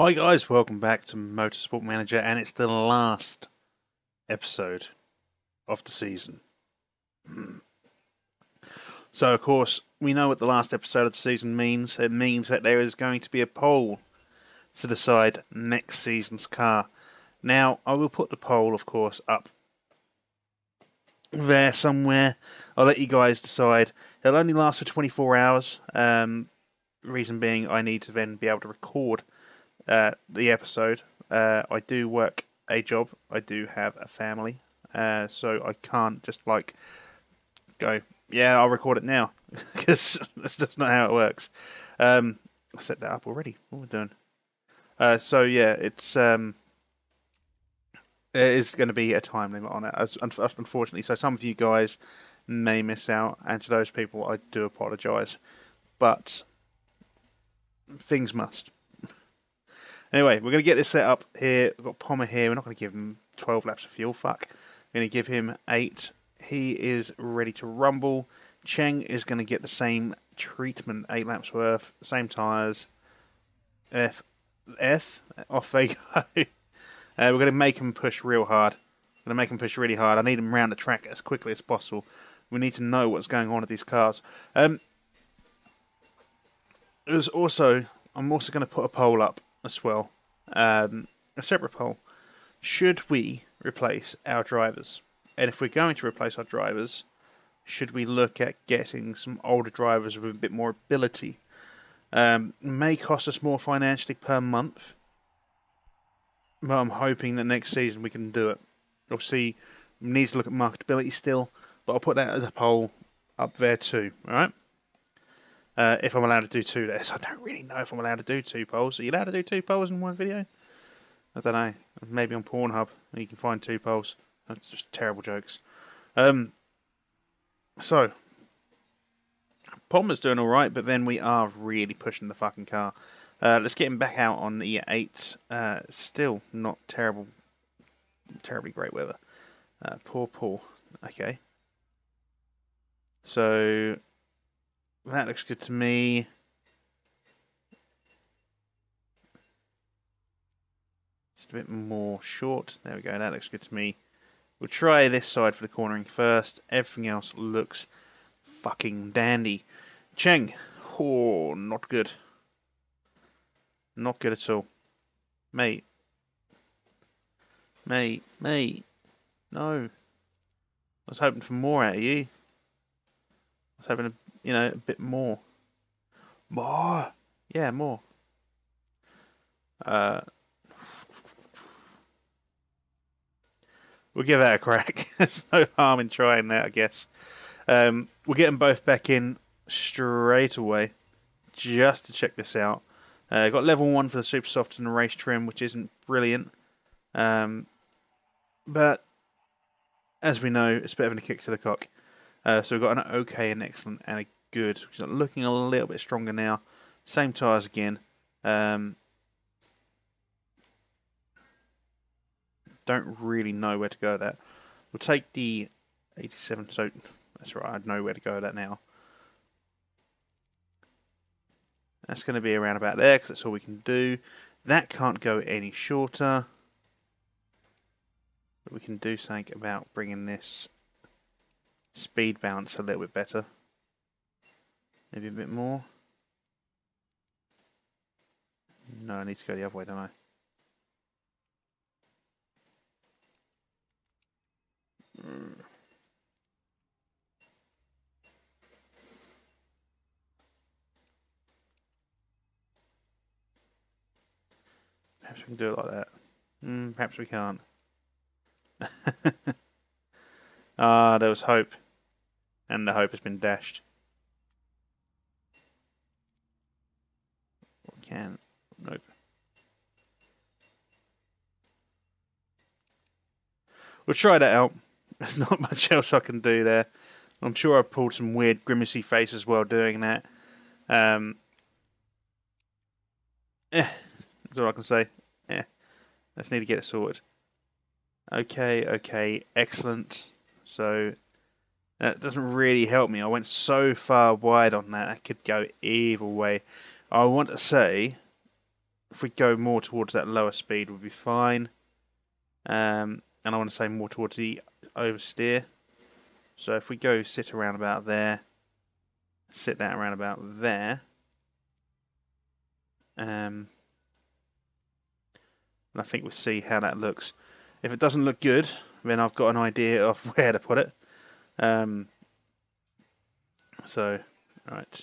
Hi guys, welcome back to Motorsport Manager, and it's the last episode of the season. So of course, we know what the last episode of the season means. It means that there is going to be a poll to decide next season's car. Now, I will put the poll, of course, up there somewhere. I'll let you guys decide. It'll only last for 24 hours. Reason being, I need to then be able to record the episode. I do work a job. I do have a family, so I can't just go, yeah, I'll record it now, because that's just not how it works. I set that up already. What am I doing? So yeah, there is going to be a time limit on it, unfortunately. So some of you guys may miss out, and to those people, I do apologise. But things must. Anyway, we're going to get this set up here. We've got Pommer here. We're not going to give him 12 laps of fuel, fuck. We're going to give him 8. He is ready to rumble. Cheng is going to get the same treatment, 8 laps worth, same tyres. Off they go. We're going to make him push real hard. We're going to make him push really hard. I need him around the track as quickly as possible. We need to know what's going on with these cars. I'm also going to put a poll up as well. A separate poll. Should we replace our drivers? And if we're going to replace our drivers, should we look at getting some older drivers with a bit more ability? May cost us more financially per month, but I'm hoping that next season we can do it. Obviously, we need to look at marketability still, but I'll put that as a poll up there too, alright? If I'm allowed to do 2 there. So I don't really know if I'm allowed to do 2 polls. Are you allowed to do 2 polls in one video? I don't know. Maybe on Pornhub you can find 2 polls. That's just terrible jokes. So Pommer's doing alright, but then we are really pushing the fucking car. Let's get him back out on the 8. Still not terribly great weather. Poor Paul. Okay. So that looks good to me. Just a bit more short. There we go. That looks good to me. We'll try this side for the cornering first. Everything else looks fucking dandy. Cheng. Oh, not good. Not good at all. Mate. No. I was hoping for more out of you. I was hoping, a bit more. More? Yeah, more. We'll give that a crack. There's no harm in trying that, I guess. We'll get them both back in straight away, just to check this out. Got level 1 for the super soft and the race trim, which isn't brilliant. But as we know, it's better than a kick to the cock. So we've got an okay, an excellent, and a good. Which is looking a little bit stronger now. Same tyres again. Don't really know where to go with that. We'll take the 87, so that's right, I know where to go with that now. That's going to be around about there, because that's all we can do. That can't go any shorter. But we can do something about bringing this speed balance a little bit better. Maybe a bit more. No, I need to go the other way, don't I? Perhaps we can do it like that. Perhaps we can't. There was hope. And the hope has been dashed. We can. Nope. We'll try that out. There's not much else I can do there. I'm sure I pulled some weird grimacy faces while doing that. That's all I can say. Let's need to get it sorted. Okay, excellent. So that doesn't really help me. I went so far wide on that. I could go either way. I want to say if we go more towards that lower speed, we'll be fine. And I want to say more towards the oversteer. So if we go sit around about there, sit that around about there, and I think we'll see how that looks. If it doesn't look good, then I've got an idea of where to put it. So, right.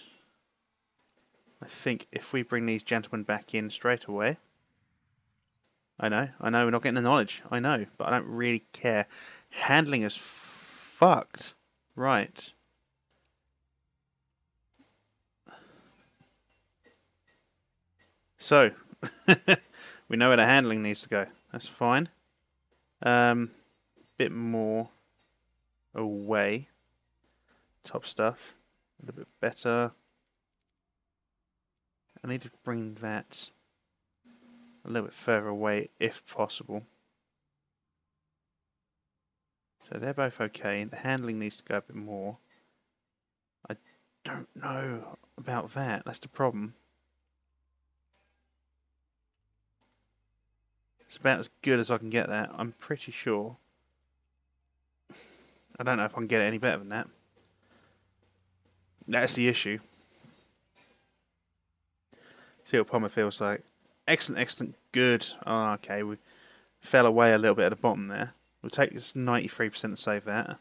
I think if we bring these gentlemen back in straight away. I know, we're not getting the knowledge. I know, but I don't really care. Handling is fucked. Right. So, we know where the handling needs to go. That's fine. Bit more away. Top stuff. A little bit better. I need to bring that a little bit further away if possible. So they're both okay. The handling needs to go a bit more. I don't know about that. That's the problem. It's about as good as I can get that. I'm pretty sure. I don't know if I can get it any better than that. That's the issue. See what Palmer feels like. Excellent, excellent, good. Oh, okay, we fell away a little bit at the bottom there. We'll take this 93% to save that.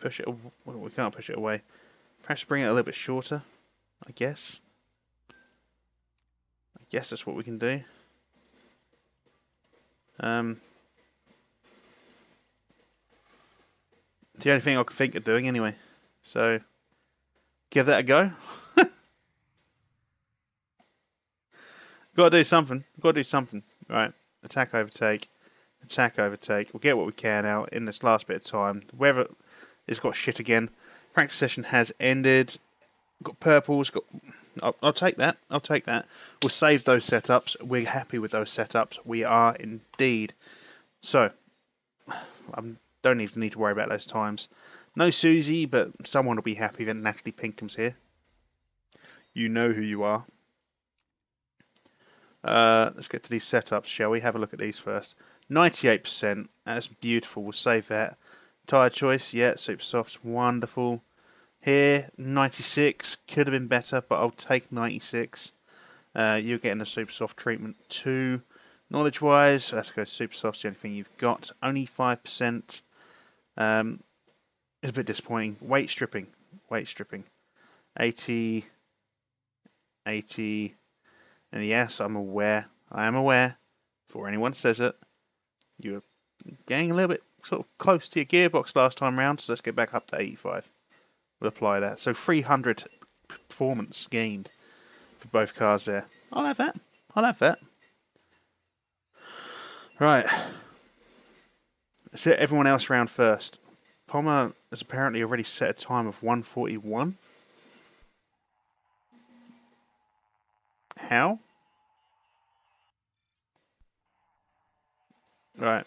Push it. Well, we can't push it away. Perhaps bring it a little bit shorter. I guess. I guess that's what we can do. The only thing I can think of doing anyway. So, give that a go. Got to do something. Got to do something. Right. Attack, overtake. Attack, overtake. We'll get what we can out in this last bit of time. The weather has got shit again. Practice session has ended. Got purples. Got. I'll take that. I'll take that. We'll save those setups. We're happy with those setups. We are indeed. So, don't even need to worry about those times. No Susie, but someone will be happy that Natalie Pinkham's here. You know who you are. Let's get to these setups, shall we? Have a look at these first. 98%. That's beautiful. We'll save that. Tyre choice, yeah, super soft, wonderful. Here, 96. Could have been better, but I'll take 96. You're getting a super soft treatment too. Knowledge-wise, let's go super soft. The only thing you've got. Only 5%. It's a bit disappointing. Weight stripping. 80. 80. And yes, I'm aware. I am aware. Before anyone says it, you were getting a little bit sort of close to your gearbox last time round, so let's get back up to 85. We'll apply that. So 300 performance gained for both cars there. I'll have that. I'll have that. Right. Let's hit everyone else round first. Palmer has apparently already set a time of 1:41. How? Right.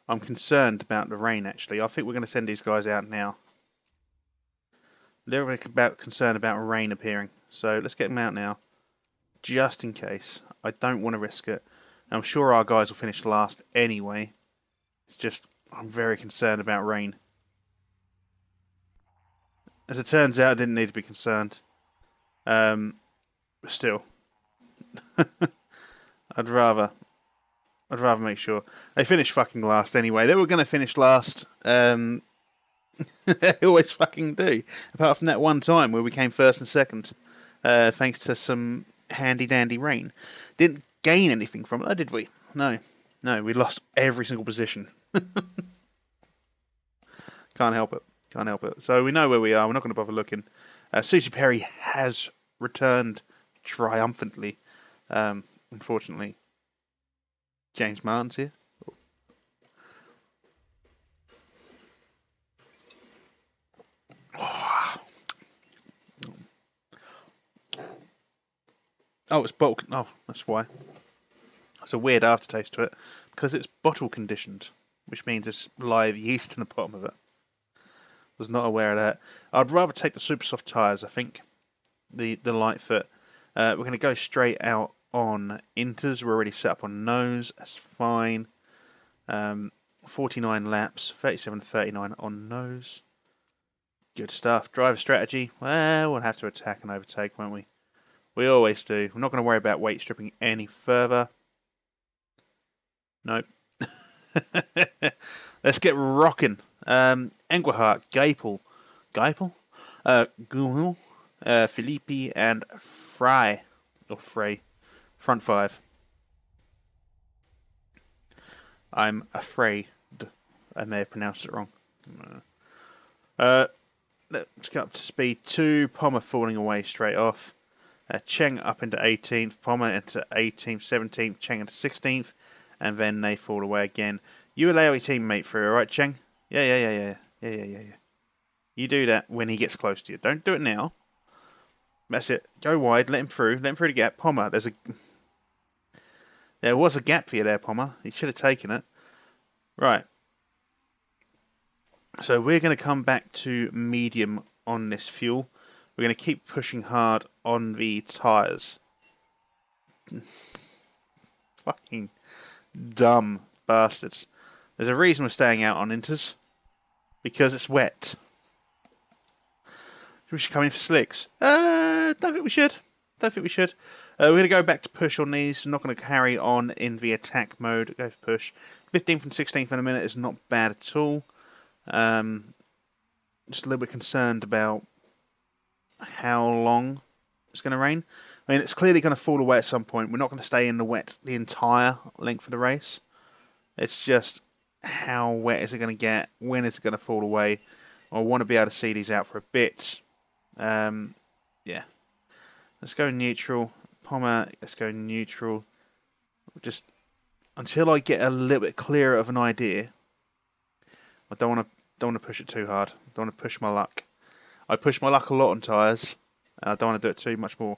I'm concerned about the rain, actually. I think we're going to send these guys out now. A little bit concerned about rain appearing. So let's get them out now. Just in case. I don't want to risk it. I'm sure our guys will finish last anyway. It's just, I'm very concerned about rain. As it turns out, I didn't need to be concerned. But still. I'd rather make sure. They finish fucking last anyway. They were going to finish last. They always fucking do. Apart from that one time where we came first and second. Thanks to some handy dandy rain. Didn't gain anything from it, though, did we? No. No, we lost every single position. Can't help it. Can't help it. So we know where we are. We're not going to bother looking. Susie Perry has returned triumphantly. Unfortunately, James Martin's here. Oh, it's bottle. Oh, that's why. It's a weird aftertaste to it because it's bottle conditioned. which means there's live yeast in the bottom of it. Was not aware of that. I'd rather take the super soft tyres, I think. The Lightfoot. We're going to go straight out on inters. We're already set up on nose. That's fine. 49 laps, 37.39 on nose. Good stuff. Driver strategy. Well, we'll have to attack and overtake, won't we? We always do. We're not going to worry about weight stripping any further. Nope. Let's get rocking. Engelhardt, Geipel, Gumel, Filippi, and Frey, front five. I'm afraid I may have pronounced it wrong. Let's get up to speed 2. Pommer falling away straight off. Cheng up into 18th, Pommer into 18th, 17th, Cheng into 16th, and then they fall away again. You allow your teammate through, alright, Cheng? Yeah. You do that when he gets close to you. Don't do it now. That's it. Go wide, let him through the gap. Pommer, there was a gap for you there, Pommer. You should have taken it. Right. So we're going to come back to medium on this fuel. We're going to keep pushing hard on the tyres. Fucking dumb bastards. There's a reason we're staying out on inters. Because it's wet. We should come in for slicks. Don't think we should. We're going to go back to push on these. I'm not going to carry on in the attack mode. Go for push. 15th and 16th in a minute is not bad at all. Just a little bit concerned about how long it's going to rain. I mean, it's clearly going to fall away at some point. We're not going to stay in the wet the entire length of the race. It's just how wet is it going to get? When is it going to fall away? I want to be able to see these out for a bit. Yeah. Let's go neutral. Pommer, let's go neutral. Just until I get a little bit clearer of an idea. I don't want to push it too hard. I don't want to push my luck. I push my luck a lot on tyres. I don't want to do it too much more.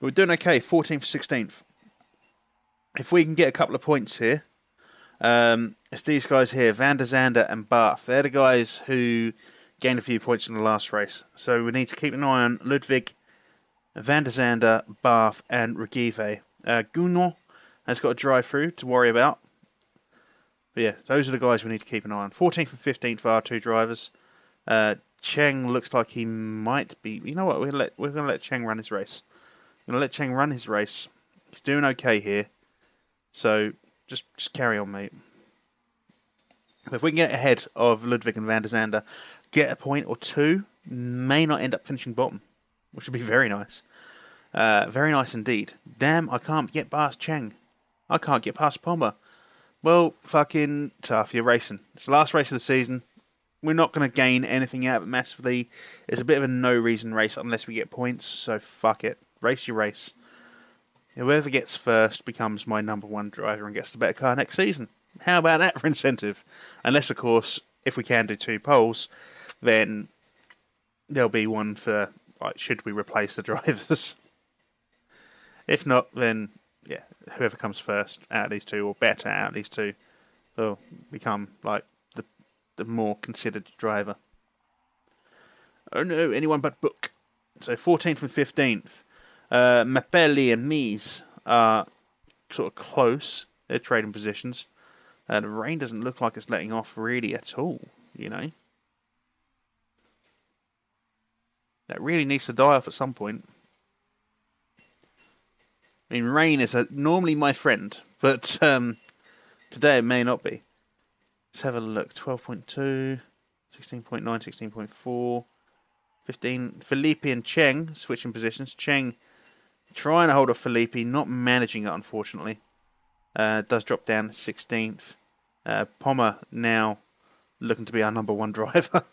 But we're doing okay. 14th, 16th. If we can get a couple of points here, it's these guys here, Van der Zande and Barth. They're the guys who gained a few points in the last race. So we need to keep an eye on Ludwig, Van der Zande, Barth, and Regive. Gunnar has got a drive through to worry about. But yeah, those are the guys we need to keep an eye on. 14th and 15th are our two drivers. Cheng looks like he might be... You know what? We're going to let Cheng run his race. He's doing okay here. So just carry on, mate. If we can get ahead of Ludwig and Van der Zande, get a point or two, may not end up finishing bottom, which would be very nice. Very nice indeed. Damn, I can't get past Cheng. I can't get past Pommer. Well, fucking tough. You're racing. It's the last race of the season. We're not going to gain anything out of it massively. It's a bit of a no-reason race unless we get points, so fuck it. Race your race. Whoever gets first becomes my #1 driver and gets the better car next season. How about that for incentive? Unless, of course, if we can do 2 poles, then there'll be one for, like, should we replace the drivers? If not, then, yeah, whoever comes first out of these 2, or better out of these 2, will become, like, the more considered driver. Oh no, anyone but Book. So 14th and 15th. Mapelli and Mies are sort of close. They're trading positions. The rain doesn't look like it's letting off really at all, you know. That really needs to die off at some point. I mean, rain is normally my friend, but today it may not be. Let's have a look. 12.2, 16.9, 16.4, 15. Filippi and Cheng switching positions. Cheng trying to hold off Filippi, not managing it, unfortunately. Does drop down to 16th. Pommer now looking to be our #1 driver.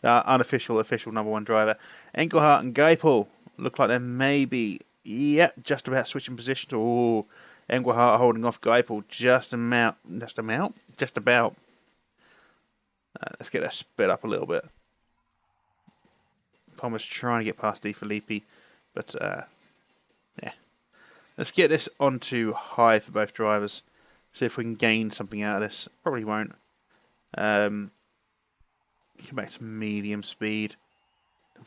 Unofficial, official #1 driver. Engelhardt and Geipel look like they're maybe, just about switching positions. Oh, Engelhardt holding off Geipel just about. Let's get that sped up a little bit. Pommer's trying to get past Di Filippi, but yeah. Let's get this onto high for both drivers. See if we can gain something out of this. Probably won't. Come back to medium speed.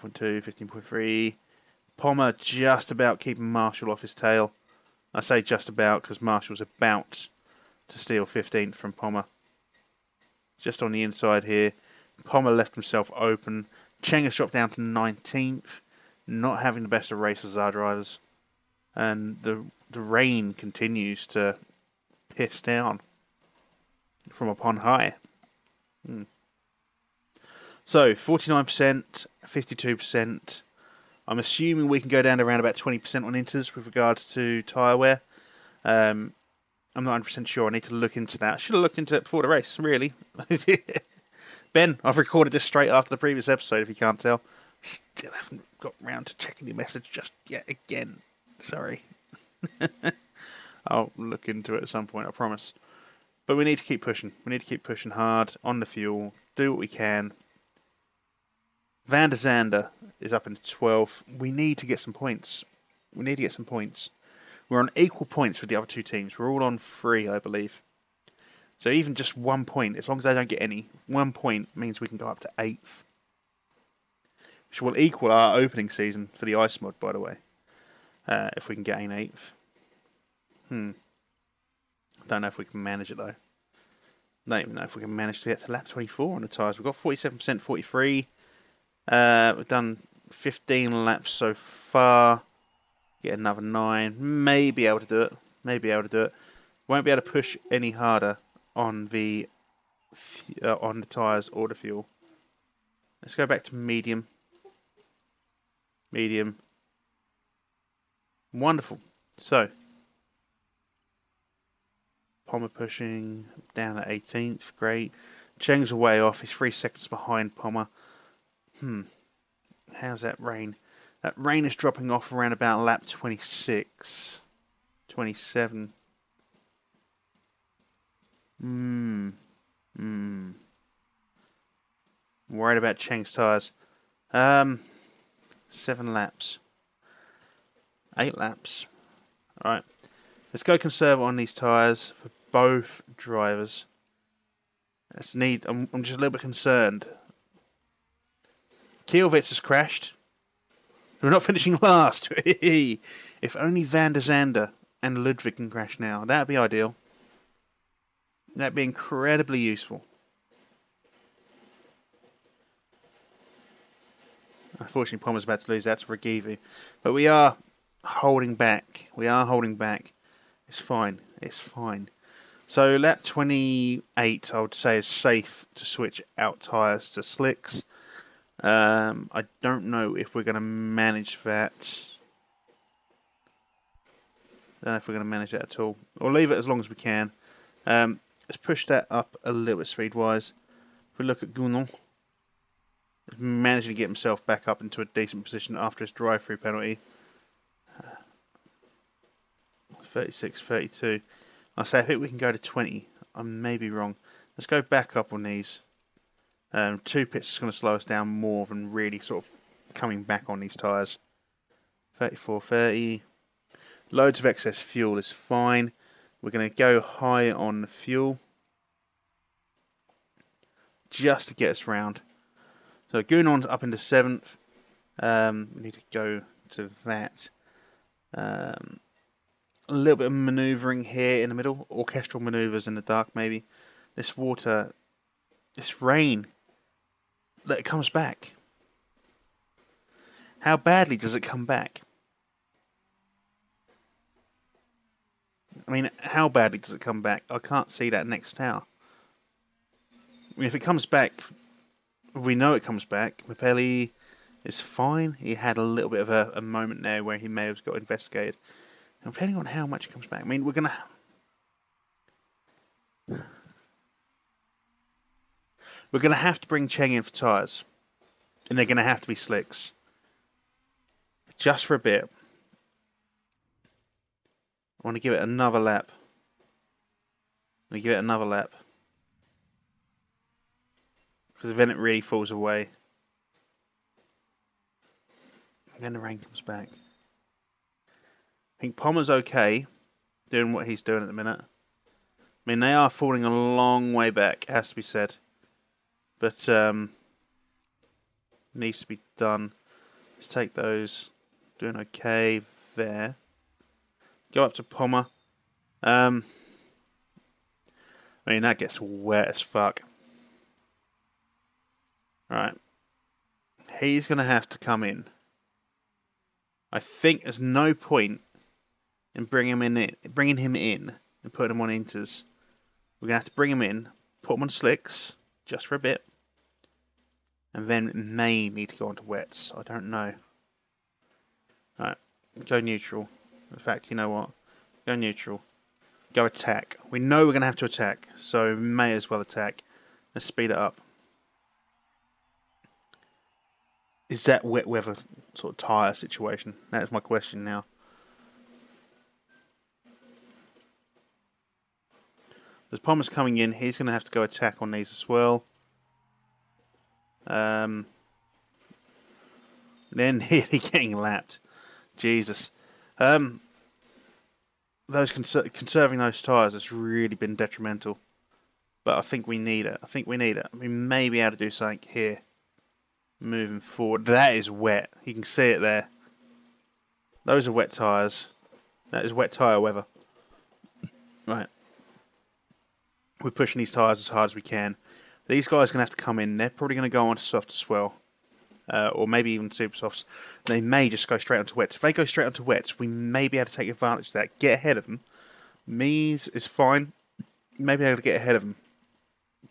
10.2, 15.3. Pommer just about keeping Marshall off his tail. I say just about because Marshall's about to steal 15th from Pommer. Just on the inside here. Pommer left himself open. Cheng has dropped down to 19th. Not having the best of races, our drivers. And the rain continues to piss down from upon high. So, 49%, 52%. I'm assuming we can go down to around about 20% on inters with regards to tyre wear. I'm not 100% sure. I need to look into that. I should have looked into it before the race, really. Ben, I've recorded this straight after the previous episode, if you can't tell. Still haven't got round to checking your message just yet again. Sorry. I'll look into it at some point, I promise. But we need to keep pushing. We need to keep pushing hard on the fuel. Do what we can. Van der Zande is up into 12th. We need to get some points. We need to get some points. We're on equal points with the other two teams. We're all on 3, I believe. So even just 1 point, as long as they don't get any, 1 point means we can go up to 8th. Which will equal our opening season for the ice mod, by the way. If we can get an 8th. I don't know if we can manage it, though. I don't even know if we can manage to get to lap 24 on the tyres. We've got 47%, 43. We've done 15 laps so far. Get another 9. May be able to do it. Maybe able to do it. Won't be able to push any harder on the tyres or the fuel. Let's go back to medium. Medium. Wonderful. So, Pommer pushing down at 18th. Great. Cheng's a way off. He's 3 seconds behind Pommer. How's that rain? That rain is dropping off around about lap 26. 27. Worried about Cheng's tyres. 7 laps. 8 laps. Alright. Let's go conserve on these tyres for both drivers. I'm just a little bit concerned. Kielwitz has crashed. We're not finishing last. If only Van der Zande and Ludwig can crash now. That'd be ideal. That'd be incredibly useful. Unfortunately, Pommer's about to lose that to Regivu. But we are holding back. We are holding back. It's fine. It's fine. So lap 28, I would say, is safe to switch out tyres to slicks. I don't know if we're going to manage that. I don't know if we're going to manage that at all. We'll leave it as long as we can. Let's push that up a little bit speed-wise. If we look at Gounon, he's managing to get himself back up into a decent position after his drive-through penalty. 36, 32. I say I think we can go to 20. I may be wrong. Let's go back up on these. 2 pits is going to slow us down more than really sort of coming back on these tyres. 34, 30. Loads of excess fuel is fine. We're going to go high on the fuel. Just to get us round. So Gunon's up into 7th. We need to go to that. A little bit of manoeuvring here in the middle. Orchestral manoeuvres in the dark, maybe. This water, this rain, it comes back. How badly does it come back? I mean, how badly does it come back? I can't see that next tower. I mean, if it comes back, we know it comes back. Mapelli is fine. He had a little bit of a moment there where he may have got investigated. And depending on how much it comes back, I mean, we're going to have to bring Cheng in for tyres. And they're going to have to be slicks. Just for a bit. I want to give it another lap. I'm going to give it another lap. Because then it really falls away. And then the rain comes back. I think Pommer's okay. Doing what he's doing at the minute. I mean, they are falling a long way back, it has to be said. But, needs to be done. Let's take those. Doing okay there. Go up to Pommer. I mean, that gets wet as fuck. Alright. He's going to have to come in. I think there's no point in bringing him in and putting him on inters. We're going to have to bring him in, put him on slicks, just for a bit. And then may need to go onto wets. I don't know. Alright, go neutral. In fact, you know what? Go neutral. Go attack. We know we're going to have to attack, so we may as well attack. Let's speed it up. Is that wet weather sort of tyre situation? That is my question now. As Pommer's coming in, he's going to have to go attack on these as well. Then nearly getting lapped. Jesus. Those conserving those tyres has really been detrimental. But I think we need it. We may be able to do something here. Moving forward. That is wet. You can see it there. Those are wet tyres. That is wet tyre weather. Right. We're pushing these tyres as hard as we can. These guys are going to have to come in. They're probably going to go on to soft as well. Or maybe even super softs. They may just go straight onto wets. If they go straight onto wets, we may be able to take advantage of that. Get ahead of them. Mees is fine. Maybe able to get ahead of them.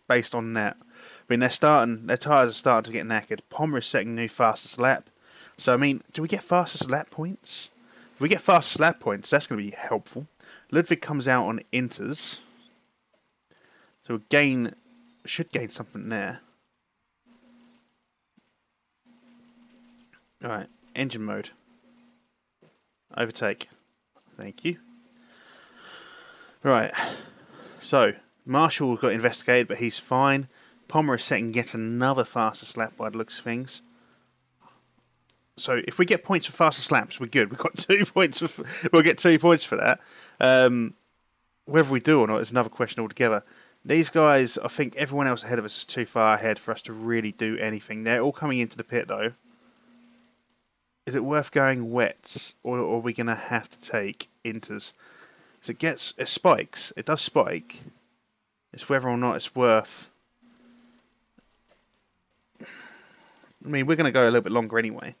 Based on that. I mean, their tyres are starting to get knackered. Pommer is setting new fastest lap. So, I mean, do we get fastest lap points? If we get fastest lap points, that's going to be helpful. Ludwig comes out on inters. So, should gain something there. Alright, engine mode. Overtake. Thank you. Right, so, Marshall got investigated, but he's fine. Pommer is setting yet another fastest lap by the looks of things. So, if we get points for fastest laps, we're good. We've got 2 points. We'll get 2 points for that. Whether we do or not is another question altogether. These guys, I think everyone else ahead of us is too far ahead for us to really do anything. They're all coming into the pit, though. Is it worth going wets, or are we going to have to take inters? So it spikes. It does spike. It's whether or not it's worth. I mean, we're going to go a little bit longer anyway,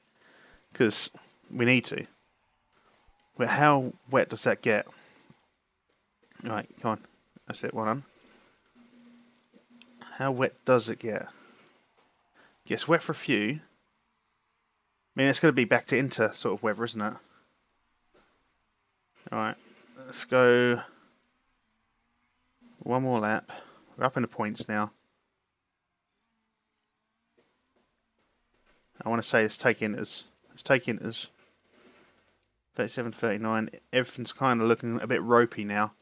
because we need to. But how wet does that get? Right, come on. That's it, well done. How wet does it get? Gets wet for a few. I mean, it's going to be back to inter sort of weather, isn't it? Alright, let's go one more lap. We're up in the points now. I want to say let's take inters. Let's take inters. 37, 39. Everything's kind of looking a bit ropey now.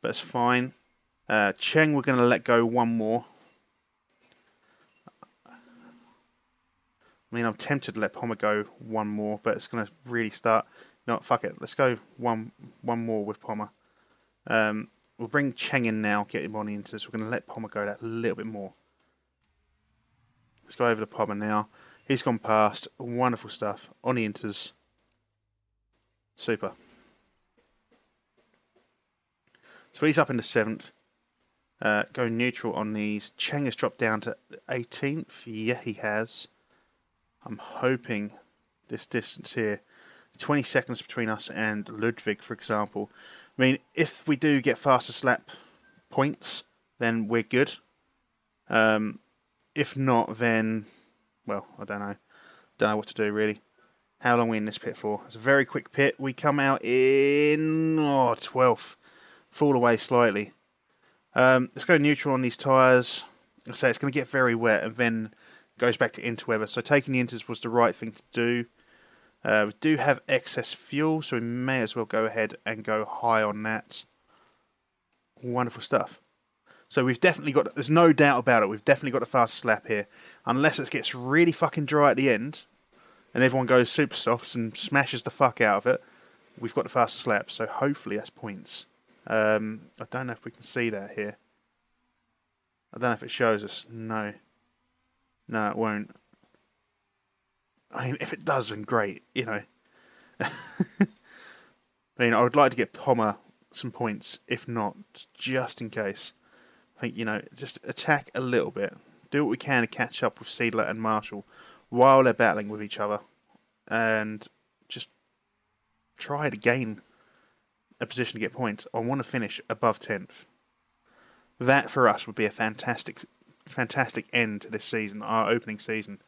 But it's fine. Cheng, we're going to let go one more. I mean, I'm tempted to let Pommer go one more, but it's going to really start. No, fuck it. Let's go one more with Pommer. We'll bring Cheng in now, get him on the inters. We're going to let Pommer go that little bit more. Let's go over to Pommer now. He's gone past. Wonderful stuff. On the inters. Super. So he's up into 7th. Go neutral on these. Cheng has dropped down to 18th. Yeah, he has. I'm hoping this distance here, 20 seconds between us and Ludwig, for example. I mean, if we do get fastest lap points, then we're good. If not, then, well, I don't know. Don't know what to do, really. How long are we in this pit for? It's a very quick pit. We come out in 12th. Fall away slightly. Let's go neutral on these tyres. Like I say, it's going to get very wet and then goes back to interweather. So taking the inters was the right thing to do. We do have excess fuel, so we may as well go ahead and go high on that. Wonderful stuff. So we've definitely got, there's no doubt about it, we've definitely got the fastest lap here. Unless it gets really fucking dry at the end, and everyone goes super softs and smashes the fuck out of it, we've got the fastest lap. So hopefully that's points. I don't know if we can see that here. I don't know if it shows us. No. No, it won't. I mean, if it does, then great, you know. I mean, I would like to get Pommer some points, if not, just in case. I think, you know, just attack a little bit. Do what we can to catch up with Seidler and Marshall while they're battling with each other. And just try to gain a position to get points. I want to finish above 10th. That, for us, would be a fantastic end to this season, our opening season,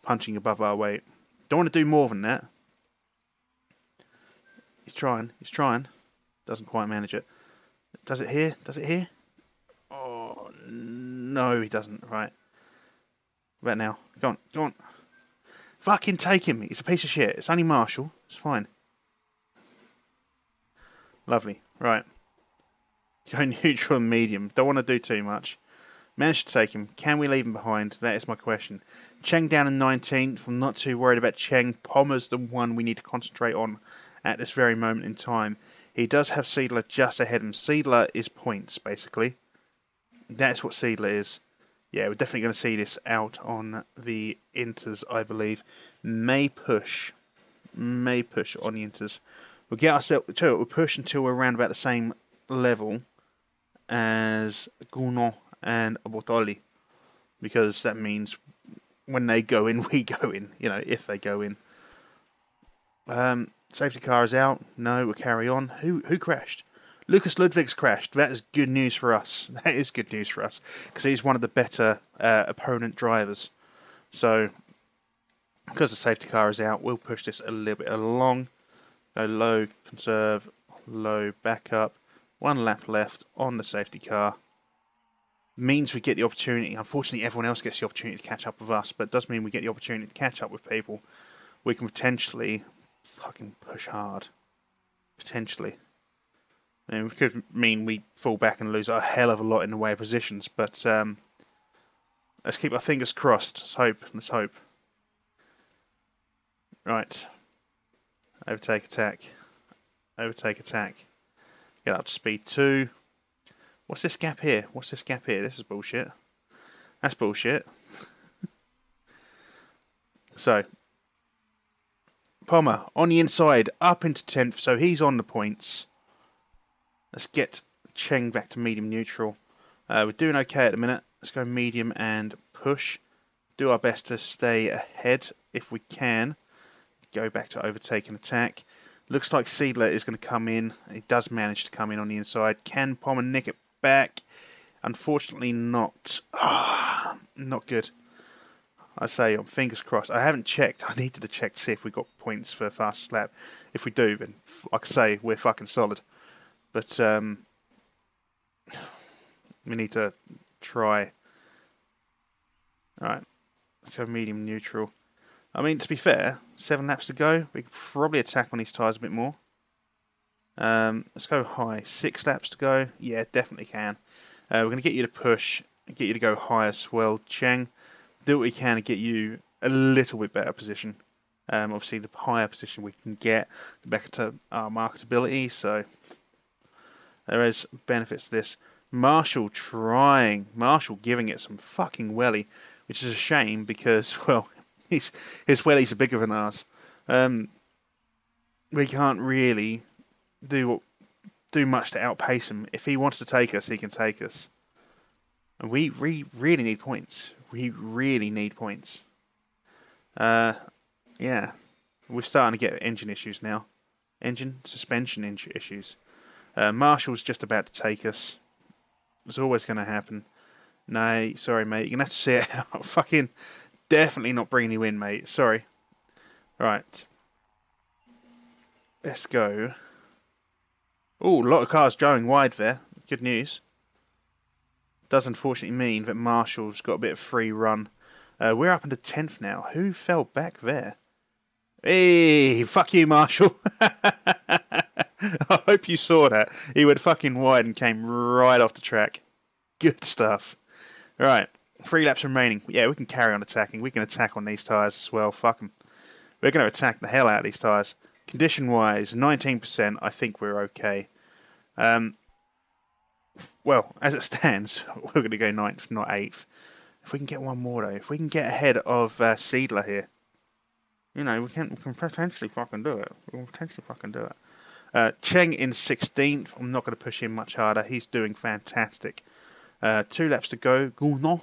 punching above our weight. Don't want to do more than that. He's trying. Doesn't quite manage it. Does it here? Oh, no, he doesn't. Right. What about now? Go on. Fucking take him. He's a piece of shit. It's only Marshall. It's fine. Lovely. Right. Go neutral and medium. Don't want to do too much. Managed to take him. Can we leave him behind? That is my question. Cheng down in 19th. I'm not too worried about Cheng. Pommer's the one we need to concentrate on at this very moment in time. He does have Seidler just ahead of him. Seidler is points, basically. That's what Seidler is. Yeah, we're definitely going to see this out on the Inters, I believe. May push on the Inters. We'll get ourselves to it. We'll push until we're around about the same level as Gounod and Bortoli, because that means when they go in, we go in. You know, if they go in. Safety car is out. No, we'll carry on. Who crashed? Lucas Ludwig's crashed. That is good news for us. That is good news for us, because he's one of the better opponent drivers. So, because the safety car is out, we'll push this a little bit along. Go low, conserve, low, back up. 1 lap left on the safety car. Means we get the opportunity. Unfortunately, everyone else gets the opportunity to catch up with us, but it does mean we get the opportunity to catch up with people. We can potentially fucking push hard. Potentially. I mean, it could mean we fall back and lose a hell of a lot in the way of positions, but let's keep our fingers crossed. Let's hope. Right. Overtake attack. Get up to speed 2. What's this gap here? This is bullshit. That's bullshit. So, Pommer on the inside, up into 10th, so he's on the points. Let's get Cheng back to medium neutral. We're doing okay at the minute. Let's go medium and push. Do our best to stay ahead if we can. Go back to overtake and attack. Looks like Seidler is going to come in. He does manage to come in on the inside. Can Pommer nick it back? Unfortunately not. Not good. I say, fingers crossed. I haven't checked. I needed to check to see if we got points for fastest lap. If we do, then I can say we're fucking solid. But we need to try. Alright. Let's go medium neutral. I mean, to be fair, 7 laps to go. We could probably attack on these tyres a bit more. Let's go high. 6 laps to go. Yeah, definitely can. We're going to get you to push. Get you to go high as well. Cheng, do what we can to get you a little bit better position. Obviously, the higher position we can get, the better our marketability. So, there is benefits to this. Marshall giving it some fucking welly, which is a shame because, well, his wellies are bigger than ours. We can't really do much to outpace him. If he wants to take us, he can take us. And we really need points. Yeah. We're starting to get engine issues now. Suspension issues. Marshall's just about to take us. It's always going to happen. No, sorry, mate. You're going to have to see it out. Fucking definitely not bringing you in, mate. Sorry. Right. Let's go. Oh, a lot of cars going wide there. Good news. Does unfortunately mean that Marshall's got a bit of free run. We're up into 10th now. Who fell back there? Hey, fuck you, Marshall. I hope you saw that. He went fucking wide and came right off the track. Good stuff. Right, 3 laps remaining. Yeah, we can carry on attacking. We can attack on these tyres as well. Fuck them. We're going to attack the hell out of these tyres. Condition-wise, 19%. I think we're okay. Well, as it stands, we're going to go 9th, not 8th. If we can get one more, though, if we can get ahead of Seidler here, you know, we can potentially fucking do it. We can potentially fucking do it. Cheng in 16th. I'm not going to push him much harder. He's doing fantastic. 2 laps to go. Gounod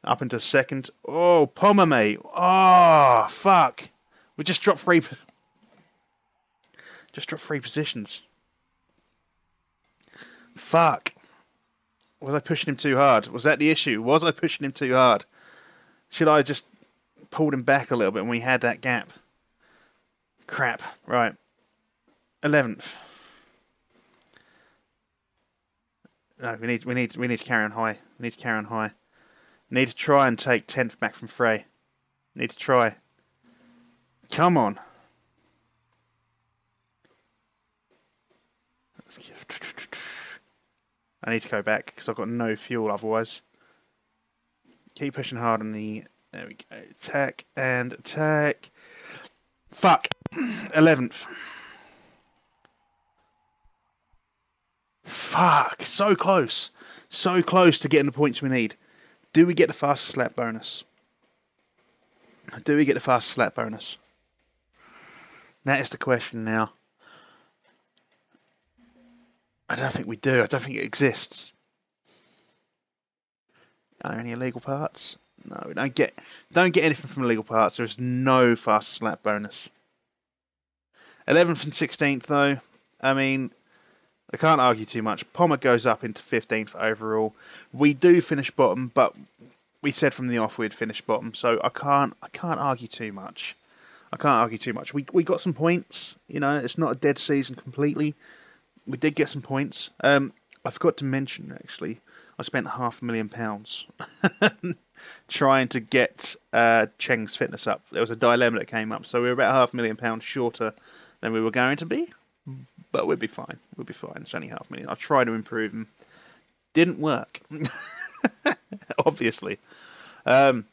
up into 2nd. Oh, Pommer, mate. Oh, fuck. We just dropped 3 positions. Fuck. Was I pushing him too hard? Was that the issue? Was I pushing him too hard? Should I just pulled him back a little bit when we had that gap? Crap. Right. 11th. No, we need to carry on high. We need to carry on high. Need to try and take 10th back from Frey. Need to try. Come on. I need to go back because I've got no fuel otherwise. Keep pushing hard on the... There we go. Attack and attack. Fuck. 11th. Fuck. So close. So close to getting the points we need. Do we get the fastest lap bonus? Do we get the fastest lap bonus? That is the question now. I don't think we do. I don't think it exists. Are there any illegal parts? No, we don't get anything from illegal parts. There's no fastest lap bonus. 11th and 16th though. I mean, I can't argue too much. Pommer goes up into 15th overall. We do finish bottom, but we said from the off we'd finish bottom, so I can't argue too much. I can't argue too much. We got some points. You know, it's not a dead season completely. We did get some points. I forgot to mention, actually, I spent £500,000 trying to get Cheng's fitness up. There was a dilemma that came up, so we were about £500,000 shorter than we were going to be. But we'll be fine. We'll be fine. It's only £500,000. I tried to improve him. Didn't work. Obviously. Came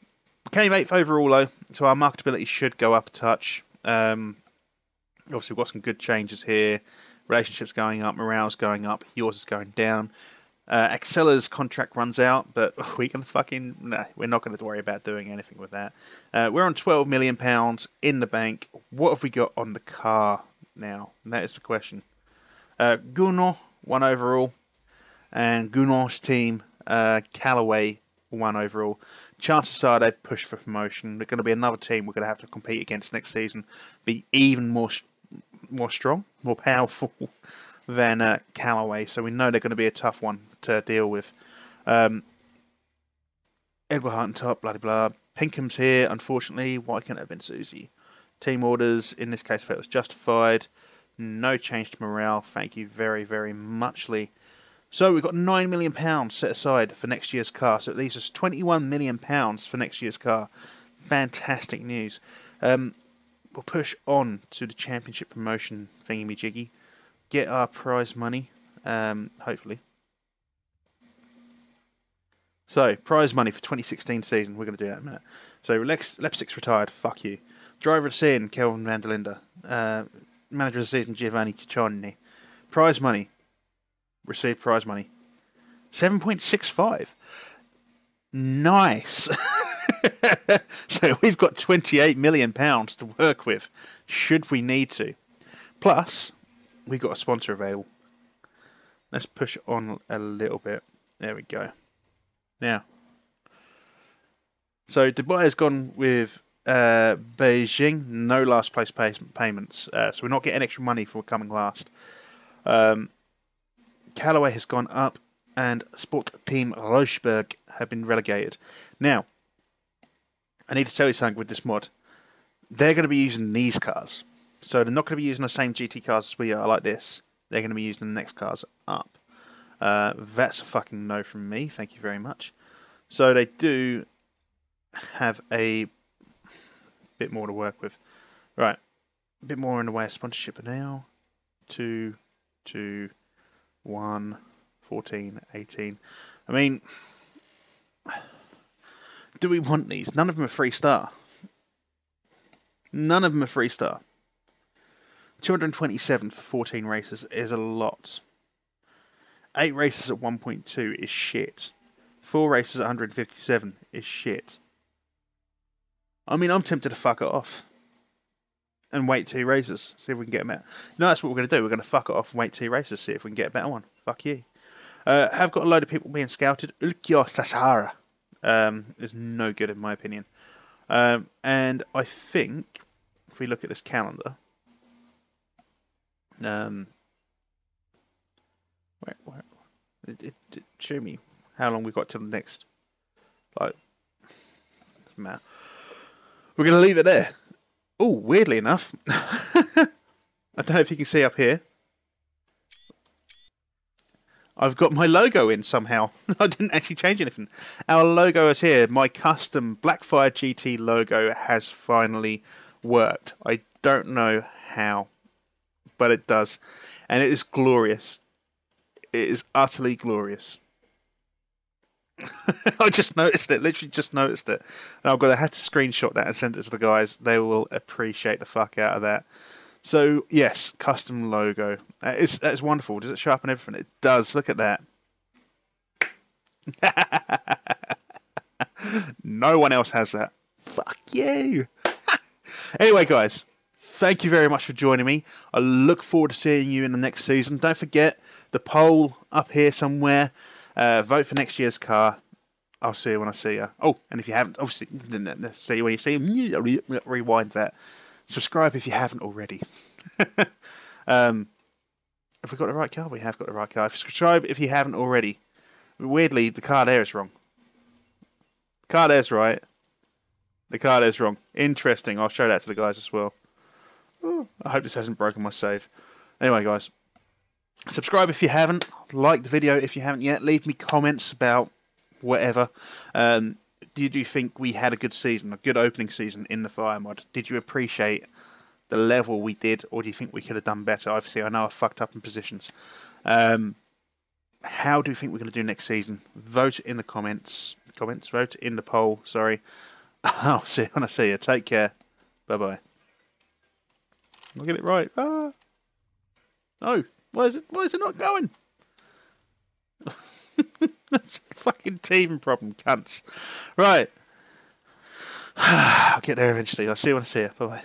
8th overall, though, so our marketability should go up a touch. Obviously, we've got some good changes here. Relationships going up, morale's going up, yours is going down. Axella's contract runs out, but we can fucking... Nah, we're not going to worry about doing anything with that. We're on £12 million in the bank. What have we got on the car now? And that is the question. Gounod, 1 overall. And Gounod's team, Callaway, 1 overall. Chances are they've pushed for promotion. They're going to be another team we're going to have to compete against next season. Be even more strong, more powerful than Callaway, so we know they're going to be a tough one to deal with. Edward Hart on top, blah blah. Pinkham's here, unfortunately. Why can't it have been Susie? Team orders, in this case, if it was justified. No change to morale. Thank you very, very much, Lee. So we've got £9 million set aside for next year's car, so it leaves us £21 million for next year's car. Fantastic news. We'll push on to the championship promotion thingy-me-jiggy. Get our prize money, hopefully. So, prize money for 2016 season. We're going to do that in a minute. So, Lep 6 retired. Fuck you. Driver of the season, Kelvin van der Linde. Manager of the season, Giovanni Ciccioni. Prize money. Received prize money. 7.65. Nice. So we've got £28 million to work with, should we need to. Plus, we've got a sponsor available. Let's push on a little bit. There we go. Now, so Dubai has gone with Beijing. No last place payments. So we're not getting extra money for coming last. Callaway has gone up, and Sport Team Rochberg have been relegated. Now, I need to tell you something with this mod. They're going to be using these cars. So they're not going to be using the same GT cars as we are, like this. They're going to be using the next cars up. That's a fucking no from me. Thank you very much. So they do have a bit more to work with. Right. A bit more in the way of sponsorship now. 2, 2, 1, 14, 18. I mean... Do we want these? None of them are 3-star. None of them are 3-star. 227 for 14 races is a lot. 8 races at 1.2 is shit. 4 races at 157 is shit. I mean, I'm tempted to fuck it off and wait 2 races, see if we can get a better. No, that's what we're going to do. We're going to fuck it off and wait 2 races, see if we can get a better one. Fuck you. Have got a load of people being scouted. Ulkyo Sasahara is no good in my opinion. And I think if we look at this calendar, it show me how long we've got till the next. Like, doesn't matter. We're going to leave it there. Oh, weirdly enough, I don't know if you can see up here. I've got my logo in somehow. I didn't actually change anything. Our logo is here. My custom BlackFyre GT logo has finally worked. I don't know how, but it does. And it is glorious. It is utterly glorious. I just noticed it. Literally just noticed it. And I'm going to have to screenshot that and send it to the guys. They will appreciate the fuck out of that. So, yes, custom logo. That's wonderful. Does it show up and everything? It does. Look at that. No one else has that. Fuck you. Anyway, guys, thank you very much for joining me. I look forward to seeing you in the next season. Don't forget the poll up here somewhere. Vote for next year's car. I'll see you when I see you. Oh, and if you haven't, obviously, see you when you see you. Rewind that. Subscribe if you haven't already. Have we got the right car? We have got the right car. Subscribe if you haven't already. Weirdly, the car there is wrong. The car there's right. The car there's wrong. Interesting. I'll show that to the guys as well. Oh, I hope this hasn't broken my save. Anyway, guys. Subscribe if you haven't. Like the video if you haven't yet. Leave me comments about whatever. Did you think we had a good season, a good opening season in the Fire mod? Did you appreciate the level we did, or do you think we could have done better? Obviously, I know I fucked up in positions. How do you think we're going to do next season? Vote in the comments. Vote in the poll. Sorry. I'll see you when I see you. Take care. Bye-bye. I'll get it right. Ah. No. Why is it not going? That's a fucking teething problem, cunts. Right. I'll get there eventually. I'll see you when I see you. Bye-bye.